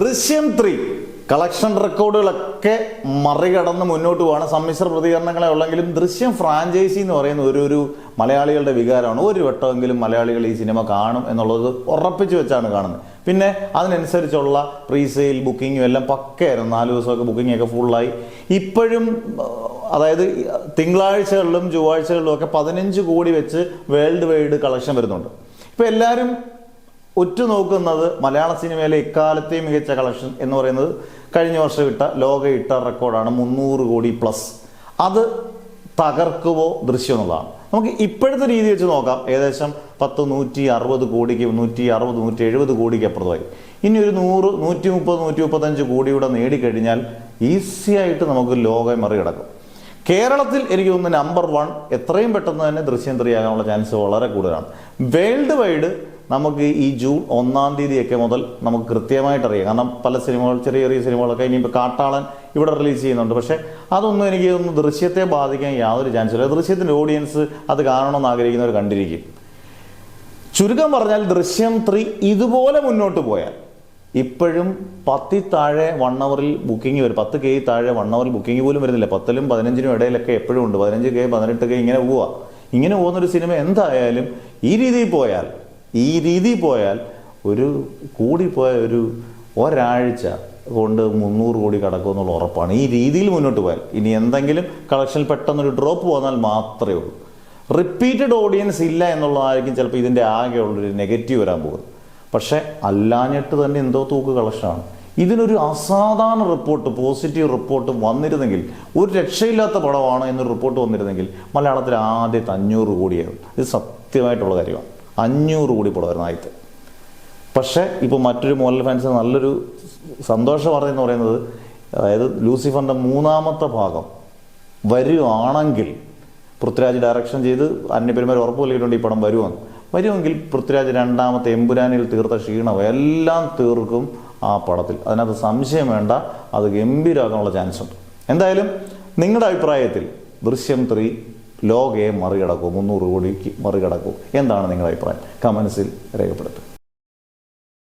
ദൃശ്യം 3 കളക്ഷൻ റെക്കോർഡുകളൊക്കെ മറികടന്ന് മുന്നോട്ട് പോവാണ്. സമ്മിശ്ര പ്രതികരണങ്ങളെ ഉള്ളെങ്കിലും ദൃശ്യം ഫ്രാഞ്ചൈസി എന്ന് പറയുന്ന ഒരു മലയാളികളുടെ വികാരമാണ്. ഒരു വട്ടമെങ്കിലും മലയാളികൾ ഈ സിനിമ കാണും എന്നുള്ളത് ഉറപ്പിച്ചു വെച്ചാണ് കാണുന്നത്. പിന്നെ അതിനനുസരിച്ചുള്ള പ്രീസെയിൽ ബുക്കിങ്ങും എല്ലാം പക്കയായിരുന്നു. 4 ദിവസമൊക്കെ ബുക്കിംഗ് ഒക്കെ ഫുള്ളായി. ഇപ്പോഴും അതായത് തിങ്കളാഴ്ചകളിലും ചൊവ്വാഴ്ചകളിലും ഒക്കെ 15 കോടി വെച്ച് വേൾഡ് വൈഡ് കളക്ഷൻ വരുന്നുണ്ട്. ഇപ്പം എല്ലാവരും ഉറ്റുനോക്കുന്നത് മലയാള സിനിമയിലെ ഇക്കാലത്തെയും മികച്ച കളക്ഷൻ എന്ന് പറയുന്നത് കഴിഞ്ഞ വർഷം ലോക ഇട്ട റെക്കോർഡാണ് 300 കോടി പ്ലസ്. അത് തകർക്കുമോ ദൃശ്യം എന്നുള്ളതാണ്. നമുക്ക് ഇപ്പോഴത്തെ രീതി വെച്ച് നോക്കാം. ഏകദേശം 160 കോടിക്ക് 170 കോടിക്ക് അപ്പുറത്തായി. ഇനി ഒരു 100, 130, 135 കോടിയുടെ നേടിക്കഴിഞ്ഞാൽ ഈസി ആയിട്ട് നമുക്ക് ലോകം മറികടക്കും. കേരളത്തിൽ എനിക്ക് തോന്നുന്നു നമ്പർ 1 എത്രയും പെട്ടെന്ന് തന്നെ ദൃശ്യം 3 ആകാനുള്ള ചാൻസ് വളരെ കൂടുതലാണ്. വേൾഡ് വൈഡ് നമുക്ക് ഈ ജൂൺ 1-ാം തീയതിയൊക്കെ മുതൽ നമുക്ക് കൃത്യമായിട്ട് അറിയാം. കാരണം പല സിനിമകൾ, ചെറിയ ചെറിയ സിനിമകളൊക്കെ ഇനിയിപ്പോൾ കാട്ടാളൻ ഇവിടെ റിലീസ് ചെയ്യുന്നുണ്ട്. പക്ഷേ അതൊന്നും എനിക്ക് തോന്നുന്നു ദൃശ്യത്തെ ബാധിക്കാൻ യാതൊരു ചാൻസില്ല. ദൃശ്യത്തിൻ്റെ ഓഡിയൻസ് അത് കാണണമെന്ന് ആഗ്രഹിക്കുന്നവർ കണ്ടിരിക്കും. ചുരുക്കം പറഞ്ഞാൽ ദൃശ്യം 3 ഇതുപോലെ മുന്നോട്ട് പോയാൽ ഇപ്പോഴും 10 താഴെ 1 അവറിൽ ബുക്കിംഗ് വരും. 10K താഴെ 1 അവറിൽ ബുക്കിംഗ് പോലും വരുന്നില്ല. 10-നും 15-നും ഇടയിലൊക്കെ എപ്പോഴും ഉണ്ട്. 15K 18K ഇങ്ങനെ പോവുക. ഇങ്ങനെ പോകുന്നൊരു സിനിമ എന്തായാലും ഈ രീതിയിൽ പോയാൽ ഒരു കൂടിപ്പോയ ഒരാഴ്ച കൊണ്ട് 300 കോടി കടക്കുമെന്നുള്ള ഉറപ്പാണ്. ഈ രീതിയിൽ മുന്നോട്ട് പോയാൽ. ഇനി എന്തെങ്കിലും കളക്ഷനിൽ പെട്ടെന്നൊരു ഡ്രോപ്പ് വന്നാൽ മാത്രമേ ഉള്ളൂ. റിപ്പീറ്റഡ് ഓഡിയൻസ് ഇല്ല എന്നുള്ളതായിരിക്കും ചിലപ്പോൾ ഇതിൻ്റെ ആകെയുള്ളൊരു നെഗറ്റീവ് വരാൻ പോകുന്നത്. പക്ഷേ അല്ലാഞ്ഞിട്ട് തന്നെ എന്തോ തൂക്ക് കളക്ഷനാണ്. ഇതിനൊരു അസാധാരണ റിപ്പോർട്ട്, പോസിറ്റീവ് റിപ്പോർട്ട് വന്നിരുന്നെങ്കിൽ, ഒരു രക്ഷയില്ലാത്ത പടമാണ് എന്നൊരു റിപ്പോർട്ട് വന്നിരുന്നെങ്കിൽ മലയാളത്തിൽ ആദ്യത്തെ 500 കോടിയായിരുന്നു. ഇത് സത്യമായിട്ടുള്ള കാര്യമാണ്. 500 കോടി പടമായിരുന്നു ആദ്യത്തെ. പക്ഷേ ഇപ്പോൾ മറ്റൊരു മോഹൻലാൽ ഫാൻസിന് നല്ലൊരു സന്തോഷ വാർത്ത എന്ന് പറയുന്നത്, അതായത് ലൂസിഫറിൻ്റെ 3-ാമത്തെ ഭാഗം വരുവാണെങ്കിൽ, പൃഥ്വിരാജ് ഡയറക്ഷൻ ചെയ്ത് അന്യപെരുമാർ ഉറപ്പ് നൽകിയിട്ടുണ്ട് ഈ പടം വരുമെങ്കിൽ പൃഥ്വിരാജ് 2-ാമത്തെ എമ്പുരാനിൽ തീർത്ത ക്ഷീണം എല്ലാം തീർക്കും ആ പടത്തിൽ. അതിനകത്ത് സംശയം വേണ്ട. അത് ഗംഭീരമാക്കാനുള്ള ചാൻസ് ഉണ്ട്. എന്തായാലും നിങ്ങളുടെ അഭിപ്രായത്തിൽ ദൃശ്യം 3 ലോകയെ മറികടക്കും, 300 കോടിക്ക് മറികടക്കും? എന്താണ് നിങ്ങളുടെ അഭിപ്രായം? കമൻസിൽ രേഖപ്പെടുത്തുക.